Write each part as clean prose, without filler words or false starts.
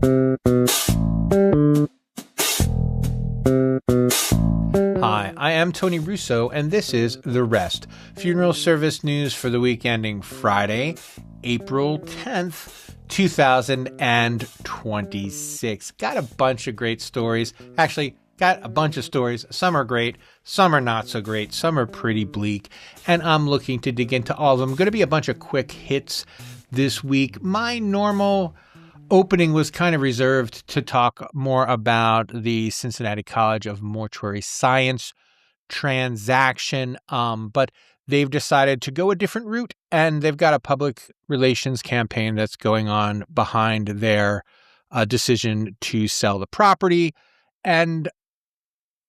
Hi, I am Tony Russo, and this is The Rest, funeral service news for the week ending Friday, April 10th, 2026. Got a bunch of great stories. Actually, got a bunch of stories. Some are great, some are not so great, some are pretty bleak, and I'm looking to dig into all of them. Going to be a bunch of quick hits this week. My normal opening was kind of reserved to talk more about the Cincinnati College of Mortuary Science transaction, but they've decided to go a different route, and they've got a public relations campaign that's going on behind their decision to sell the property. And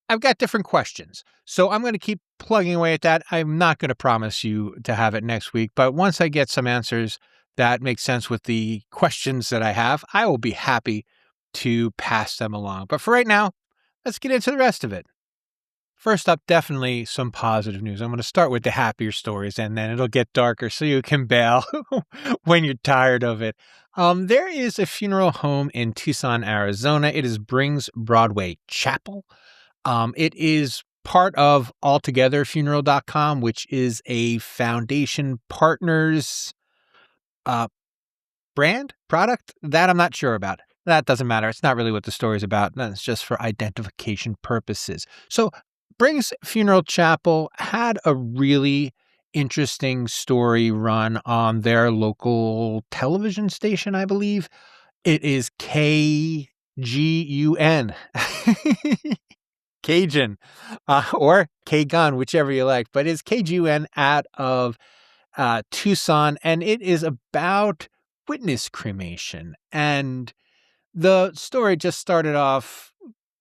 I've got different questions, so I'm going to keep plugging away at that. I'm not going to promise you to have it next week, but once I get some answers that make sense with the questions that I have, I will be happy to pass them along. But for right now, let's get into the rest of it. First up, definitely some positive news. I'm going to start with the happier stories, and then it'll get darker so you can bail when you're tired of it. There is a funeral home in Tucson, Arizona. It is Brings Broadway Chapel. It is part of altogetherfuneral.com, which is a foundation partners product that I'm not sure about. That doesn't matter. It's not really what the story is about. That's just for identification purposes. So Brings Funeral Chapel had a really interesting story run on their local television station, I believe. It is KGUN. Cajun, or K-Gun, whichever you like, but it's KGUN out of Tucson, and it is about witness cremation. And the story just started off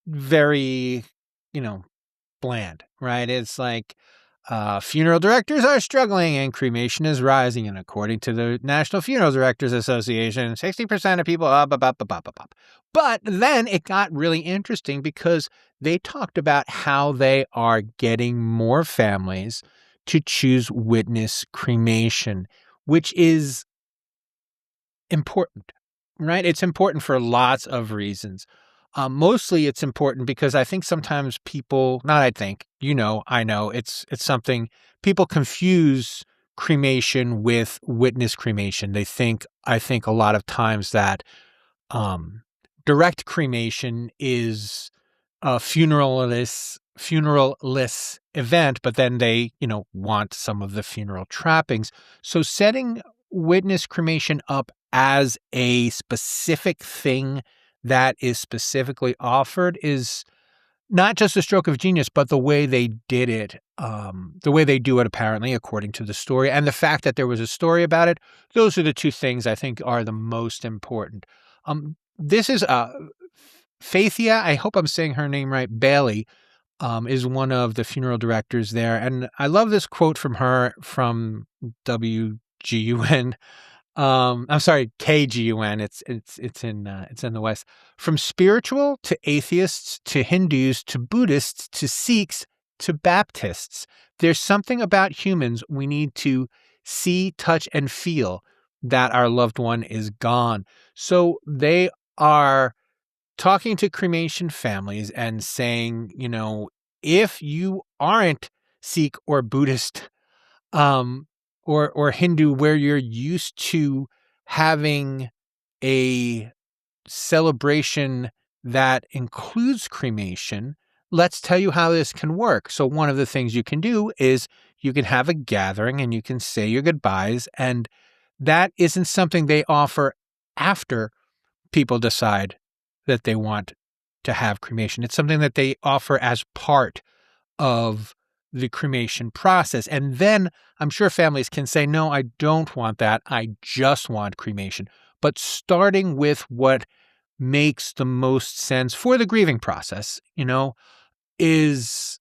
very, bland, right? It's like funeral directors are struggling and cremation is rising. And according to the National Funeral Directors Association, 60% of people, But then it got really interesting because they talked about how they are getting more families to choose witness cremation, which is important, right? It's important for lots of reasons. Mostly it's important because I think sometimes people, I know, it's something people confuse cremation with witness cremation. I think a lot of times that direct cremation is a funeralless event, but then they, want some of the funeral trappings. So setting witness cremation up as a specific thing that is specifically offered is not just a stroke of genius, but the way they did it, the way they do it, apparently, according to the story, and the fact that there was a story about it. Those are the two things I think are the most important. This is Faithia, I hope I'm saying her name right, Bailey, is one of the funeral directors there. And I love this quote from her from WGUN. I'm sorry, KGUN. It's in the West. From spiritual to atheists to Hindus to Buddhists to Sikhs to Baptists, there's something about humans we need to see, touch, and feel that our loved one is gone. So they are talking to cremation families and saying, if you aren't Sikh or Buddhist, or Hindu, where you're used to having a celebration that includes cremation, let's tell you how this can work. So one of the things you can do is you can have a gathering and you can say your goodbyes, and that isn't something they offer after people decide that they want to have cremation. It's something that they offer as part of the cremation process. And then I'm sure families can say, no, I don't want that. I just want cremation. But starting with what makes the most sense for the grieving process, is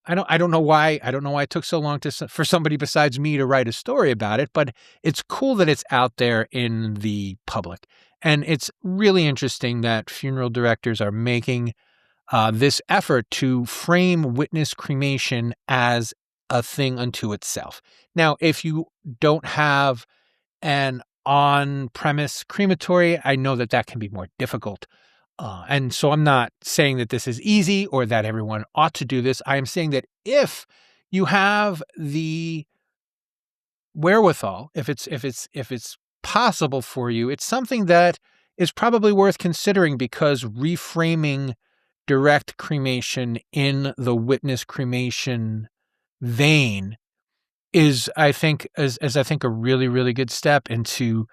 I don't know why it took so long for somebody besides me to write a story about it, but it's cool that it's out there in the public. And it's really interesting that funeral directors are making this effort to frame witness cremation as a thing unto itself. Now, if you don't have an on-premise crematory, I know that that can be more difficult. And so I'm not saying that this is easy or that everyone ought to do this. I am saying that if you have the wherewithal, if it's possible for you, it's something that is probably worth considering, because reframing direct cremation in the witness cremation vein is, I think, as I think a really, really good step into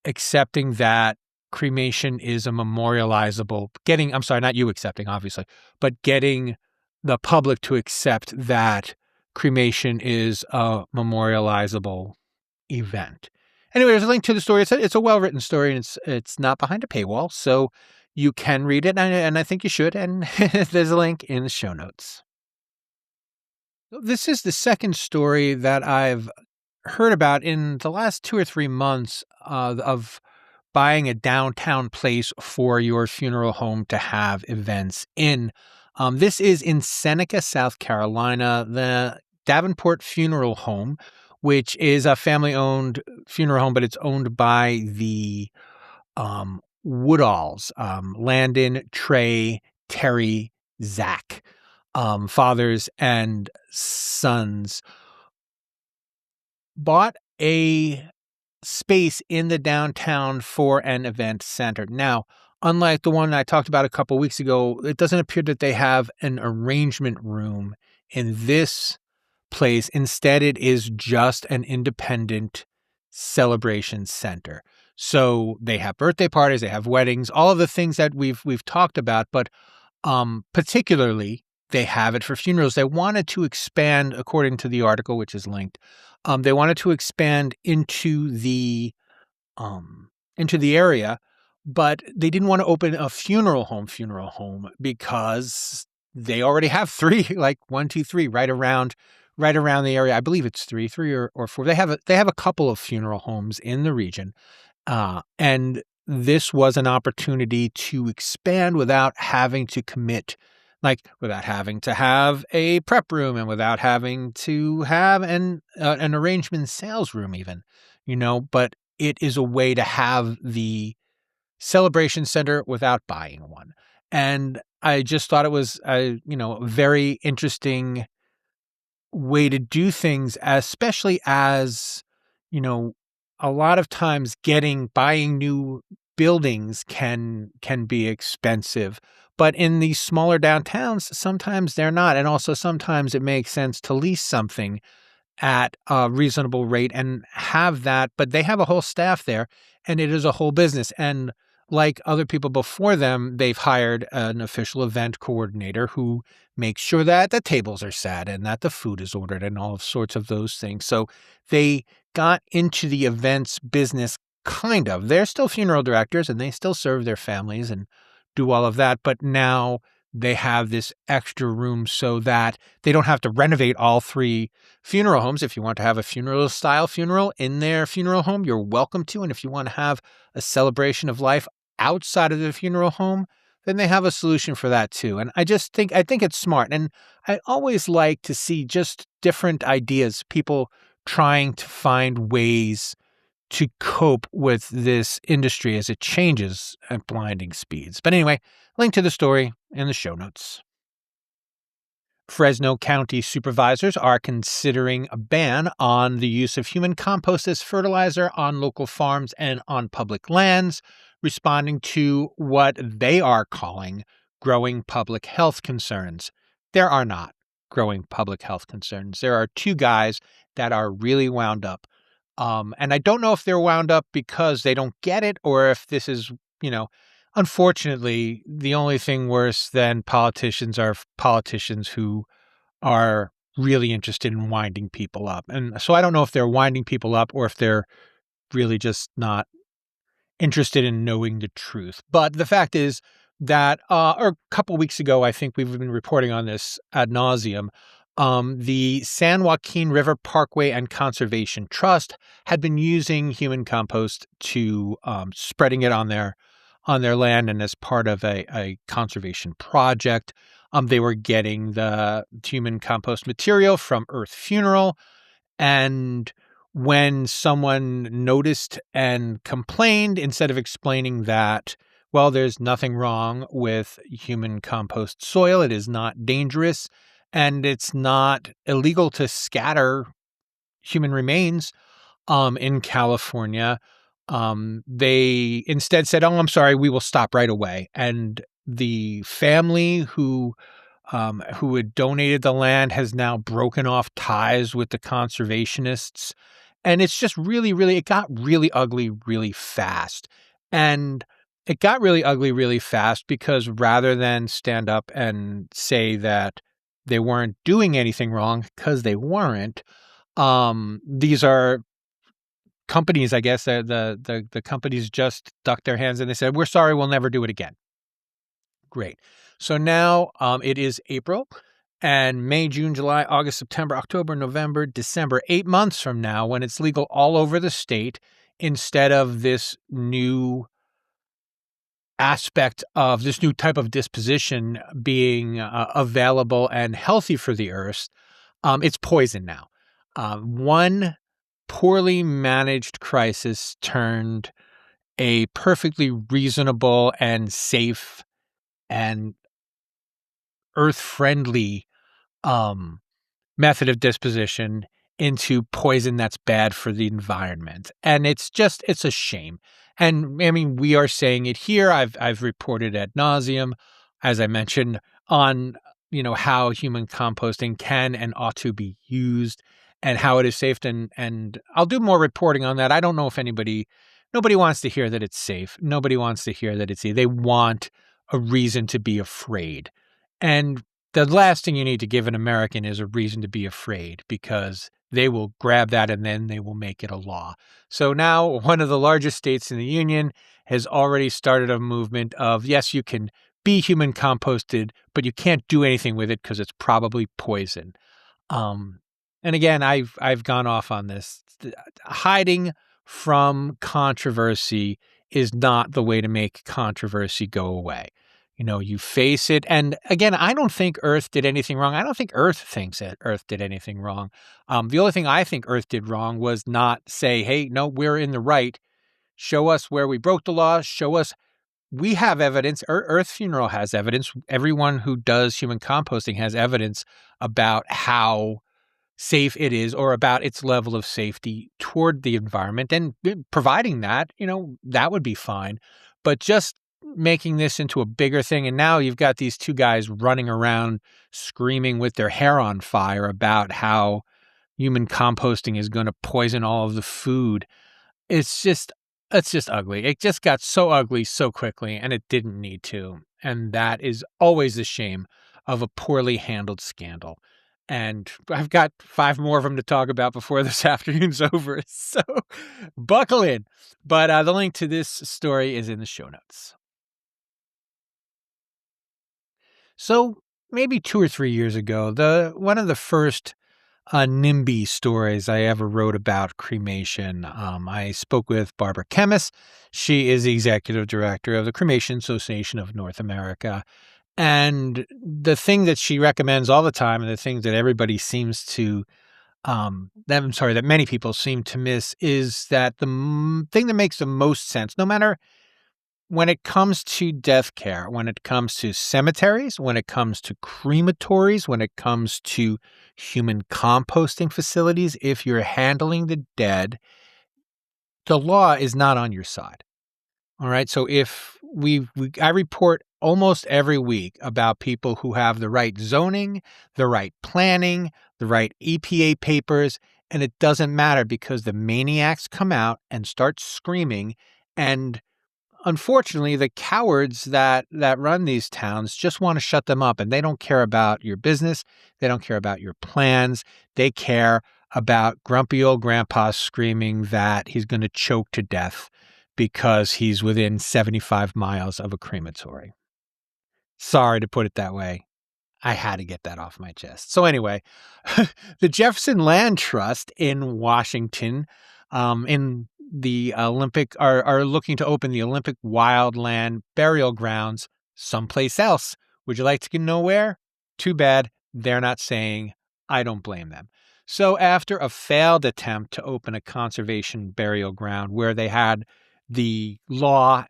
accepting that cremation is a memorializable, I'm sorry, not you accepting, obviously, but getting the public to accept that cremation is a memorializable event. Anyway, there's a link to the story. It's a well-written story, and it's not behind a paywall, so you can read it, and I think you should, and there's a link in the show notes. This is the second story that I've heard about in the last 2 or 3 months of buying a downtown place for your funeral home to have events in. This is in Seneca, South Carolina, the Davenport Funeral Home, which is a family-owned funeral home, but it's owned by the Woodalls, Landon, Trey, Terry, Zach, fathers and sons, bought a space in the downtown for an event center. Now, unlike the one I talked about a couple weeks ago, it doesn't appear that they have an arrangement room in this place. Instead, it is just an independent celebration center. So they have birthday parties, they have weddings, all of the things that we've talked about, but particularly they have it for funerals. They wanted to expand, according to the article, which is linked. They wanted to expand into the area, but they didn't want to open a funeral home because they already have 3, like 1, 2, 3 right around the area. I believe it's 3 or 4. They have a couple of funeral homes in the region. And this was an opportunity to expand without having to commit, like without having to have a prep room and without having to have an arrangement sales room even, but it is a way to have the celebration center without buying one. And I just thought it was a very interesting way to do things, especially as, a lot of times buying new buildings can be expensive, but in these smaller downtowns, sometimes they're not. And also sometimes it makes sense to lease something at a reasonable rate and have that, but they have a whole staff there and it is a whole business. And like other people before them, they've hired an official event coordinator who makes sure that the tables are set and that the food is ordered and all sorts of those things. So they got into the events business kind of. They're still funeral directors and they still serve their families and do all of that. But now they have this extra room so that they don't have to renovate all 3 funeral homes. If you want to have a funeral style funeral in their funeral home, you're welcome to. And if you want to have a celebration of life outside of the funeral home, then they have a solution for that too. And I think it's smart. And I always like to see just different ideas, people trying to find ways to cope with this industry as it changes at blinding speeds. But anyway, link to the story in the show notes. Fresno County supervisors are considering a ban on the use of human compost as fertilizer on local farms and on public lands, responding to what they are calling growing public health concerns. There are not growing public health concerns. There are 2 guys that are really wound up. And I don't know if they're wound up because they don't get it or if this is, unfortunately, the only thing worse than politicians are politicians who are really interested in winding people up. And so I don't know if they're winding people up or if they're really just not interested in knowing the truth. But the fact is that a couple weeks ago, I think we've been reporting on this ad nauseum, the San Joaquin River Parkway and Conservation Trust had been using human compost to spreading it on their land, and as part of a conservation project, they were getting the human compost material from Earth Funeral, and when someone noticed and complained, instead of explaining that, well, there's nothing wrong with human compost soil, it is not dangerous, and it's not illegal to scatter human remains in California, they instead said, "Oh, I'm sorry, we will stop right away." And the family who had donated the land has now broken off ties with the conservationists. And it's just it got really ugly really fast. And it got really ugly really fast because rather than stand up and say that they weren't doing anything wrong, because they weren't, these are companies, I guess, the companies just ducked their hands and they said, "We're sorry, we'll never do it again." Great. So now it is April, and May, June, July, August, September, October, November, December, 8 months from now, when it's legal all over the state, instead of this new aspect of this new type of disposition being available and healthy for the earth, it's poison now. One poorly managed crisis turned a perfectly reasonable and safe and earth-friendly method of disposition into poison that's bad for the environment. And it's a shame. And I mean, we are saying it here. I've reported ad nauseum, as I mentioned, on how human composting can and ought to be used and how it is safe. And I'll do more reporting on that. I don't know if nobody wants to hear that it's safe. Nobody wants to hear that it's safe. They want a reason to be afraid. And the last thing you need to give an American is a reason to be afraid, because they will grab that and then they will make it a law. So now one of the largest states in the union has already started a movement of, yes, you can be human composted, but you can't do anything with it because it's probably poison. And again, I've gone off on this. Hiding from controversy is not the way to make controversy go away. You face it. And again, I don't think Earth did anything wrong. I don't think Earth thinks that Earth did anything wrong. The only thing I think Earth did wrong was not say, hey, no, we're in the right. Show us where we broke the law. Show us we have evidence. Earth Funeral has evidence. Everyone who does human composting has evidence about how safe it is, or about its level of safety toward the environment. And providing that, that would be fine. But just making this into a bigger thing, and now you've got these two guys running around screaming with their hair on fire about how human composting is going to poison all of the food. It's just ugly. It just got so ugly so quickly, and it didn't need to. And that is always the shame of a poorly handled scandal. And I've got 5 more of them to talk about before this afternoon's over. So buckle in. But the link to this story is in the show notes. So maybe 2 or 3 years ago, one of the first NIMBY stories I ever wrote about cremation, I spoke with Barbara Kemmis. She is the executive director of the Cremation Association of North America. And the thing that she recommends all the time, and the thing that everybody seems to, that many people seem to miss, is that the thing that makes the most sense, no matter when it comes to death care, when it comes to cemeteries, when it comes to crematories, when it comes to human composting facilities, if you're handling the dead, the law is not on your side. All right. So if I report almost every week about people who have the right zoning, the right planning, the right EPA papers, and it doesn't matter because the maniacs come out and start screaming. And unfortunately, the cowards that run these towns just want to shut them up, and they don't care about your business. They don't care about your plans. They care about grumpy old grandpa screaming that he's going to choke to death because he's within 75 miles of a crematory. Sorry to put it that way. I had to get that off my chest. So anyway, the Jefferson Land Trust in Washington, in the Olympic, are looking to open the Olympic wildland burial grounds someplace else. Would you like to know where? Too bad they're not saying. I don't blame them. So after a failed attempt to open a conservation burial ground where they had the law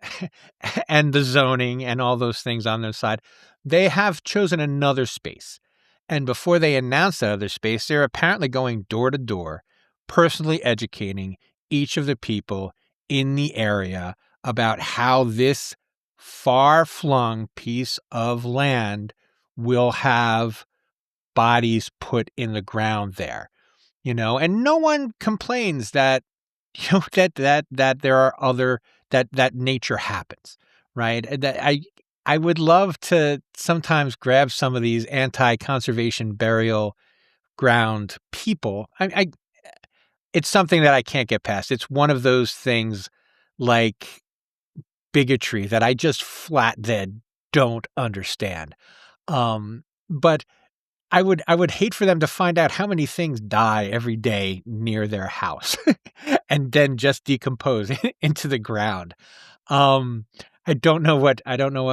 and the zoning and all those things on their side, they have chosen another space. And before they announce that other space, they're apparently going door to door, personally educating each of the people in the area about how this far-flung piece of land will have bodies put in the ground there, and no one complains that, that there are other, that nature happens, right? And that I would love to sometimes grab some of these anti-conservation burial ground people. It's something that I can't get past. It's one of those things like bigotry that I just flat dead don't understand. But I would hate for them to find out how many things die every day near their house and then just decompose into the ground. Um, I don't know what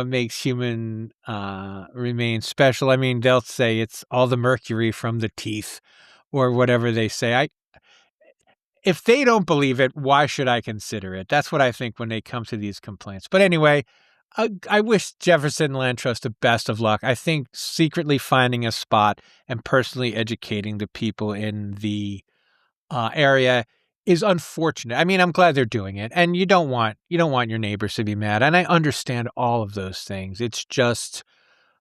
makes human remain special. I mean, they'll say it's all the mercury from the teeth or whatever they say. If they don't believe it, why should I consider it? That's what I think when they come to these complaints. But anyway, I wish Jefferson Land Trust the best of luck. I think secretly finding a spot and personally educating the people in the area is unfortunate. I mean, I'm glad they're doing it, and you don't want your neighbors to be mad, and I understand all of those things. It's just,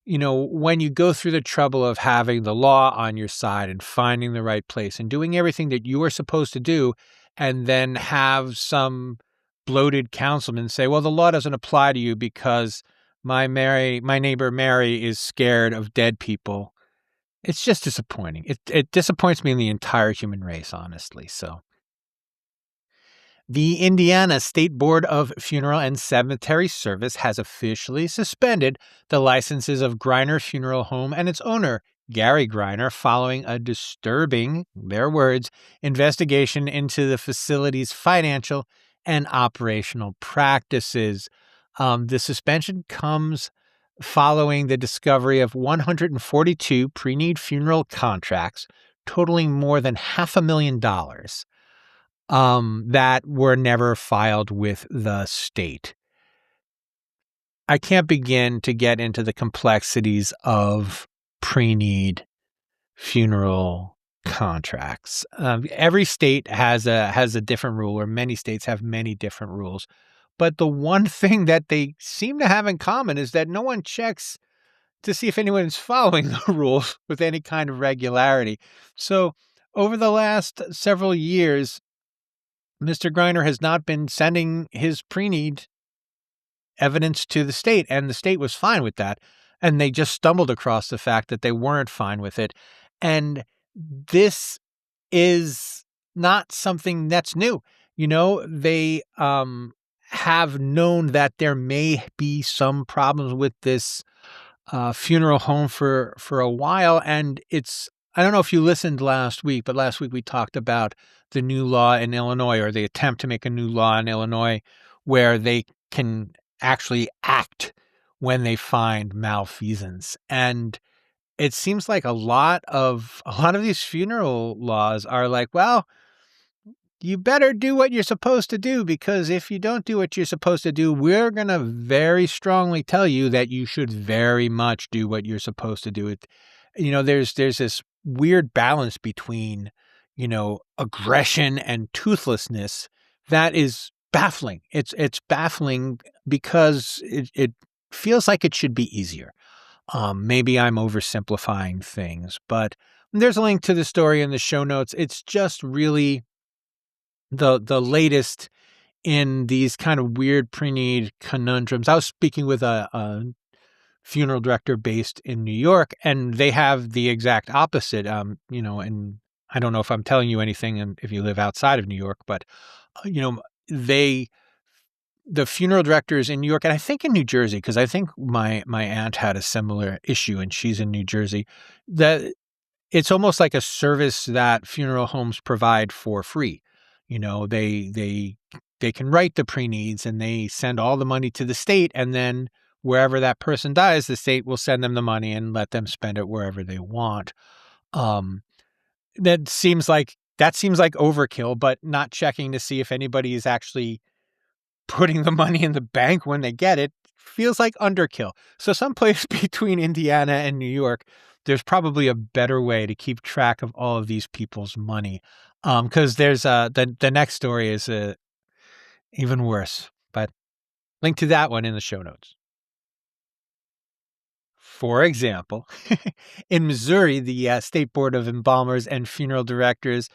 when you go through the trouble of having the law on your side and finding the right place and doing everything that you are supposed to do, and then have some bloated councilman say, well, the law doesn't apply to you because my neighbor Mary is scared of dead people. It's just disappointing. It disappoints me in the entire human race, honestly. So the Indiana State Board of Funeral and Cemetery Service has officially suspended the licenses of Griner Funeral Home and its owner, Gary Griner, following a disturbing, their words, investigation into the facility's financial and operational practices. The suspension comes following the discovery of 142 Preneed funeral contracts totaling more than $500,000 that were never filed with the state. I can't begin to get into the complexities of pre-need funeral contracts. Every state has a different rule, or many states have many different rules. But the one thing that they seem to have in common is that no one checks to see if anyone is following the rules with any kind of regularity. So over the last several years, Mr. Griner has not been sending his pre-need evidence to the state, and the state was fine with that. And they just stumbled across the fact that they weren't fine with it. And this is not something that's new. They have known that there may be some problems with this funeral home for a while. And I don't know if you listened last week, but last week we talked about the new law in Illinois, or the attempt to make a new law in Illinois where they can actually act when they find malfeasance. And it seems like a lot of these funeral laws are like, well, you better do what you're supposed to do, because if you don't do what you're supposed to do, we're going to very strongly tell you that you should very much do what you're supposed to do. There's this weird balance between, aggression and toothlessness that is baffling. It's baffling because it feels like it should be easier. Maybe I'm oversimplifying things, but there's a link to the story in the show notes. It's just really the latest in these kind of weird pre-need conundrums. I was speaking with a funeral director based in New York, and they have the exact opposite. And I don't know if I'm telling you anything if you live outside of New York, but the funeral directors in New York, and I think in New Jersey, because I think my aunt had a similar issue, and she's in New Jersey, that it's almost like a service that funeral homes provide for free. They can write the pre-needs, and they send all the money to the state, and then wherever that person dies, the state will send them the money and let them spend it wherever they want. that seems like overkill, but not checking to see if anybody is actually putting the money in the bank when they get it feels like underkill. So someplace between Indiana and New York, there's probably a better way to keep track of all of these people's money. Because there's the next story is even worse, but link to that one in the show notes. For example, in Missouri, the State Board of Embalmers and Funeral Directors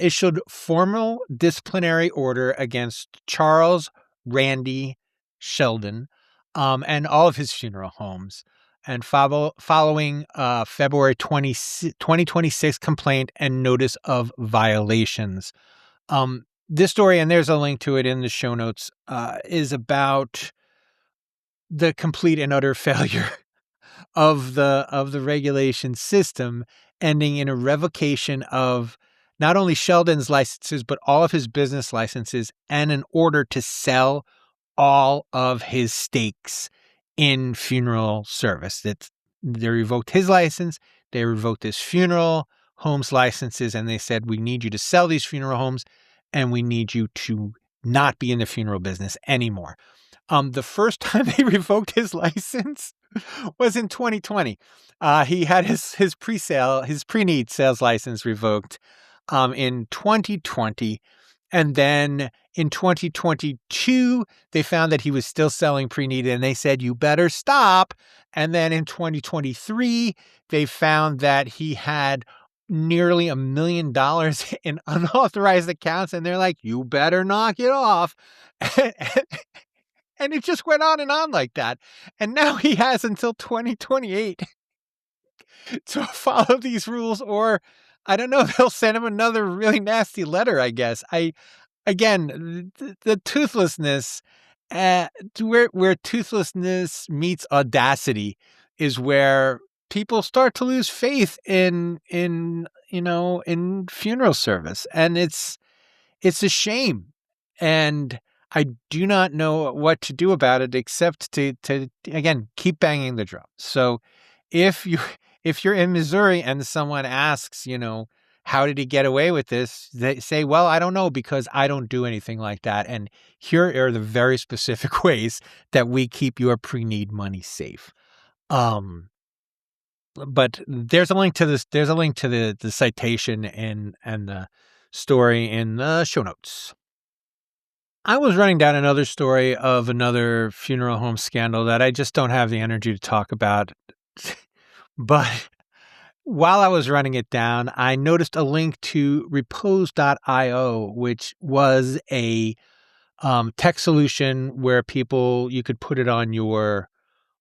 issued formal disciplinary order against Charles Randy Sheldon and all of his funeral homes. And following February 2026 complaint and notice of violations. This story, and there's a link to it in the show notes, is about the complete and utter failure of the regulation system, ending in a revocation of not only Sheldon's licenses but all of his business licenses and an order to sell all of his stakes in funeral service. That they revoked his license, they revoked his funeral homes licenses, and they said, we need you to sell these funeral homes and we need you to not be in the funeral business anymore. The first time they revoked his license was in 2020. He had his Preneed sales license revoked in 2020. And then in 2022, they found that he was still selling Preneed and they said, you better stop. And then in 2023, they found that he had nearly $1 million in unauthorized accounts. And they're like, you better knock it off. And it just went on like that. And now he has until 2028 to follow these rules, or I don't know, they'll send him another really nasty letter, I guess. Again, the toothlessness, where toothlessness meets audacity is where people start to lose faith in funeral service. And it's a shame. And I do not know what to do about it except to again, keep banging the drum. So if you're in Missouri and someone asks, how did he get away with this? They say, well, I don't know because I don't do anything like that. And here are the very specific ways that we keep your pre-need money safe. But there's a link to this. There's a link to the citation and the story in the show notes. I was running down another story of another funeral home scandal that I just don't have the energy to talk about. But while I was running it down, I noticed a link to repose.io, which was a tech solution where you could put it on your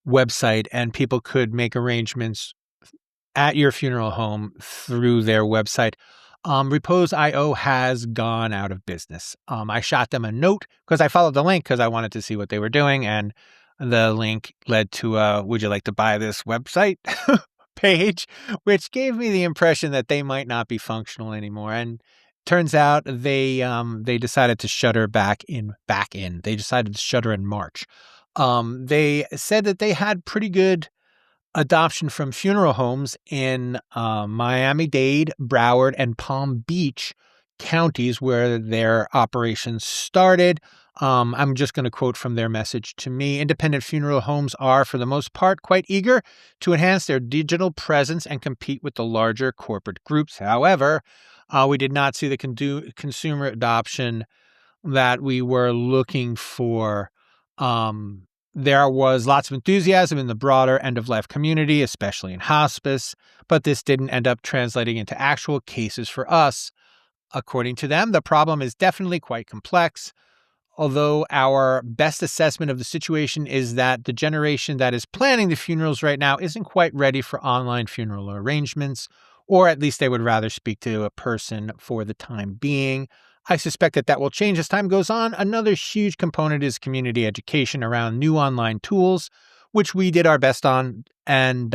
website and people could make arrangements at your funeral home through their website. Repose.io has gone out of business. I shot them a note because I followed the link because I wanted to see what they were doing. And the link led to would you like to buy this website page, which gave me the impression that they might not be functional anymore. And turns out they decided to shutter back in. They decided to shutter in March. They said that they had pretty good adoption from funeral homes in Miami-Dade, Broward, and Palm Beach counties where their operations started. I'm just going to quote from their message to me. Independent funeral homes are, for the most part, quite eager to enhance their digital presence and compete with the larger corporate groups. However, we did not see the consumer adoption that we were looking for. There was lots of enthusiasm in the broader end-of-life community, especially in hospice, but this didn't end up translating into actual cases for us. According to them, the problem is definitely quite complex, although our best assessment of the situation is that the generation that is planning the funerals right now isn't quite ready for online funeral arrangements, or at least they would rather speak to a person for the time being. I suspect that will change as time goes on. Another huge component is community education around new online tools, which we did our best on, and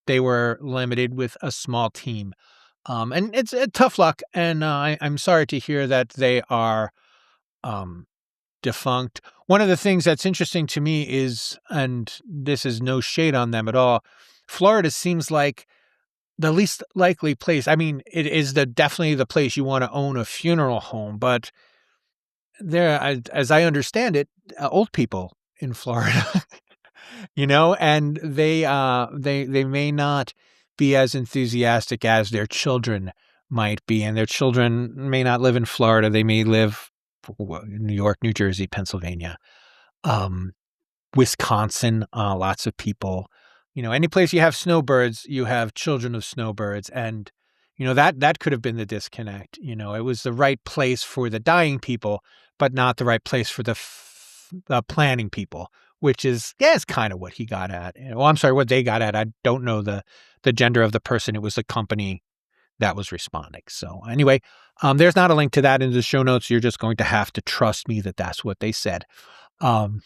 they were limited with a small team. And it's tough luck, and I'm sorry to hear that they are defunct. One of the things that's interesting to me is, and this is no shade on them at all, Florida seems like the least likely place. I mean, it is definitely the place you want to own a funeral home, but there, as I understand it, old people in Florida, and they may not be as enthusiastic as their children might be, and their children may not live in Florida. They may live in New York, New Jersey, Pennsylvania, um, Wisconsin. Lots of people, any place you have snowbirds, you have children of snowbirds, and that could have been the disconnect. It was the right place for the dying people, but not the right place for the planning people, which is, it's kind of what he got at. Well, I'm sorry, what they got at. I don't know the gender of the person. It was the company that was responding. So anyway, there's not a link to that in the show notes. You're just going to have to trust me that that's what they said. And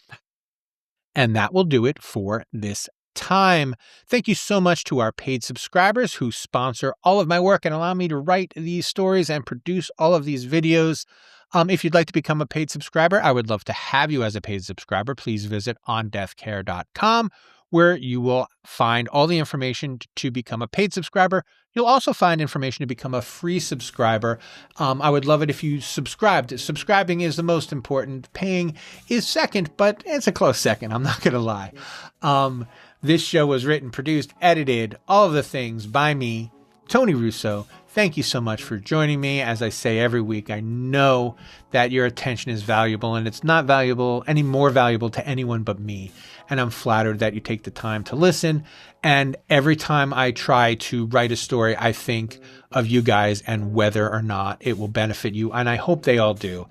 that will do it for this time. Thank you so much to our paid subscribers who sponsor all of my work and allow me to write these stories and produce all of these videos. If you'd like to become a paid subscriber, I would love to have you as a paid subscriber. Please visit ondeathcare.com, where you will find all the information to become a paid subscriber. You'll also find information to become a free subscriber. I would love it if you subscribed. Subscribing is the most important. Paying is second, but it's a close second. I'm not going to lie. This show was written, produced, edited, all of the things by me, Tony Russo. Thank you so much for joining me. As I say every week, I know that your attention is valuable, and it's not valuable, any more valuable to anyone but me. And I'm flattered that you take the time to listen. And every time I try to write a story, I think of you guys and whether or not it will benefit you. And I hope they all do.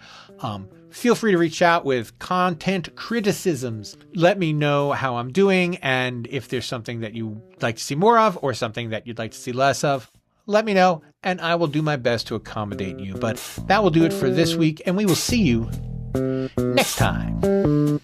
Feel free to reach out with content criticisms. Let me know how I'm doing, and if there's something that you'd like to see more of or something that you'd like to see less of, let me know, and I will do my best to accommodate you. But that will do it for this week, and we will see you next time.